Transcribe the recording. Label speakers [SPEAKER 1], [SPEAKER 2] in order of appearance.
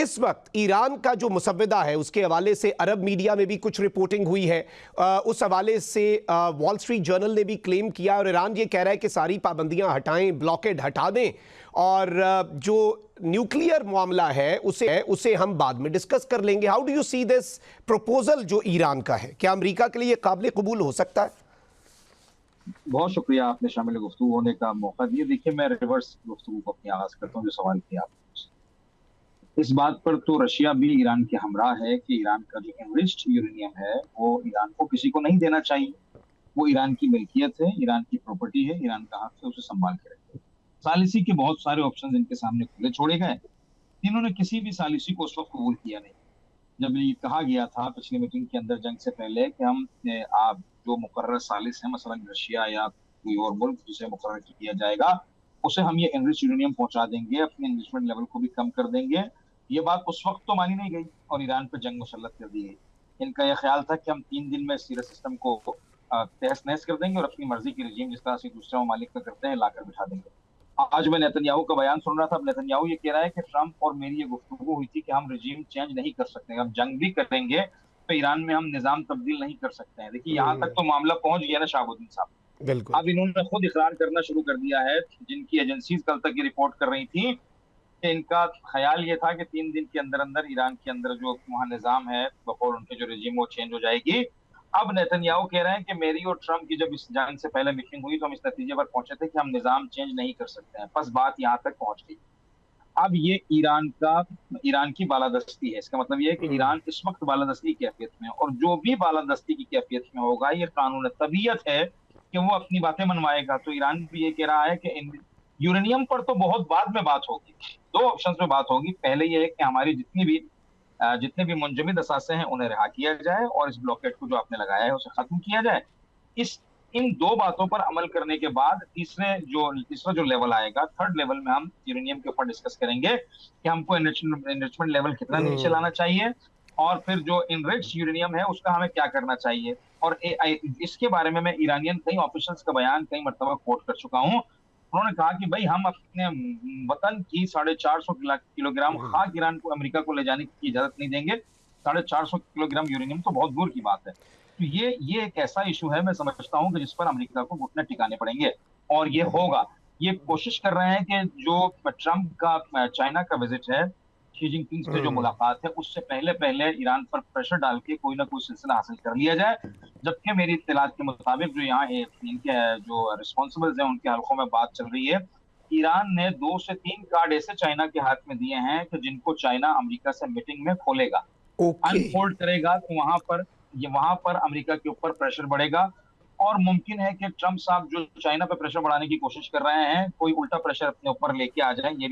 [SPEAKER 1] इस वक्त ईरान का जो मुसव्विदा है उसके हवाले से अरब मीडिया में भी कुछ रिपोर्टिंग हुई है। उस हवाले से वॉल स्ट्रीट जर्नल ने भी क्लेम किया और ईरान ये कह रहा है कि सारी पाबंदियां हटाएं, ब्लॉकेड हटा दें और जो न्यूक्लियर मामला है उसे हम बाद में डिस्कस कर लेंगे। How do you see this proposal जो ईरान का है, क्या अमेरिका के लिए काबिल कबूल हो सकता है?
[SPEAKER 2] बहुत शुक्रिया आपने शामिल गुफ्तगू होने का मौका दिया। देखिए, मैं रिवर्स गुफ्तगू को अपनी आगाज करता हूँ जो सवाल किया आपने। इस बात पर तो रशिया भी ईरान के हमराह है कि ईरान का जो एनरिच्ड यूरेनियम है वो ईरान को किसी को नहीं देना चाहिए। वो ईरान की मिल्कियत है, ईरान की प्रॉपर्टी है, ईरान का हक है उसे संभाल के रखे। सालिसी के बहुत सारे ऑप्शन इनके सामने खुले छोड़े गए। इन्होंने किसी भी सालिसी को उस वक्त कबूल किया नहीं जब ये कहा गया था पिछली मीटिंग के अंदर जंग से पहले कि हम आप जो मुकर्रर सालिस है मसलन रशिया या कोई और मुल्क जिसे मुकर्रर किया जाएगा उसे हम ये एनरिच यूरेनियम पहुंचा देंगे, अपने एनरिचमेंट लेवल को भी कम कर देंगे। ये बात उस वक्त तो मानी नहीं गई और ईरान पर जंग मुसल्लत कर दी गई। इनका यह ख्याल था कि हम 3 दिन में इस सिस्टम को तहस नहस कर देंगे और अपनी मर्जी की रजीम जिस तरह से दूसरे ममालिक का करते हैं लाकर बिठा देंगे। आज मैं नेतन्याहू का बयान सुन रहा था। अब नेतन्याहू ये कह रहा है कि ट्रंप और मेरी ये गुफ्तगू हुई थी कि हम रिजीम चेंज नहीं कर सकते, हम जंग भी करेंगे तो ईरान में हम निजाम तब्दील नहीं कर सकते हैं। देखिए, यहाँ तक तो मामला पहुंच गया ना शाहबुद्दीन साहब।
[SPEAKER 1] बिल्कुल।
[SPEAKER 2] अब इन्होंने खुद इकरार करना शुरू कर दिया है। जिनकी एजेंसीज कल तक ये रिपोर्ट कर रही थी कि इनका ख्याल ये था कि 3 दिन के अंदर अंदर ईरान के अंदर जो वहाँ निजाम है बकौल उनके जो रिजीम वो चेंज हो जाएगी। अब नेतन्याहू कह रहे हैं कि मेरी और ट्रंप की जब इस जंग से पहले मीटिंग हुई तो हम इस नतीजे पर पहुंचे थे कि हम निजाम चेंज नहीं कर सकते हैं। बस बात यहाँ तक पहुंच गई। अब ये ईरान की बालादस्ती है। इसका मतलब ये है कि ईरान इस वक्त बालादस्ती की कैफियत में है और जो भी बालादस्ती की कैफियत में होगा ये कानून तबीयत है कि वो अपनी बातें मनवाएगा। तो ईरान भी ये कह रहा है कि यूरेनियम पर तो बहुत बाद में बात होगी, 2 ऑप्शन में बात होगी। पहले ये है कि हमारी जितने भी मुंजमद असासे हैं उन्हें रिहा किया जाए और इस ब्लॉकेट को जो आपने लगाया है उसे खत्म किया जाए। इस इन 2 बातों पर अमल करने के बाद तीसरा जो लेवल आएगा, थर्ड लेवल में हम यूरेनियम के ऊपर डिस्कस करेंगे कि हमको एनरिचमेंट लेवल कितना नीचे लाना चाहिए और फिर जो इनरिच्ड यूरेनियम है उसका हमें क्या करना चाहिए। और इसके बारे में मैं ईरानियन कई ऑफिशियल्स का बयान कई मरतबा कोट कर चुका हूँ। उन्होंने कहा कि भाई हम अपने वतन की 450 किलोग्राम खाक ईरान को अमेरिका को ले जाने की इजाजत नहीं देंगे। 450 किलोग्राम यूरेनियम तो बहुत दूर की बात है। तो ये एक ऐसा इशू है, मैं समझता हूं कि जिस पर अमेरिका को घुटने टिकाने पड़ेंगे और ये होगा। ये कोशिश कर रहे हैं कि जो ट्रंप का चाइना का विजिट है, शी जिनपिंग से जो मुलाकात है उससे पहले पहले ईरान पर प्रेशर डाल के कोई ना कोई सिलसिला हासिल कर लिया जाए। जबकि मेरी इत्तलात के मुताबिक जो यहाँ इनके जो रिस्पॉन्सिबल्स हैं उनके हल्कों में बात चल रही है, ईरान ने 2 से 3 कार्ड ऐसे चाइना के हाथ में दिए हैं कि जिनको चाइना अमेरिका से मीटिंग में खोलेगा, अनफोल्ड करेगा। तो वहां पर अमेरिका के ऊपर प्रेशर बढ़ेगा और मुमकिन है कि ट्रंप साहब जो चाइना पे प्रेशर बढ़ाने की कोशिश कर रहे हैं कोई उल्टा प्रेशर अपने ऊपर लेके आ जाए। ये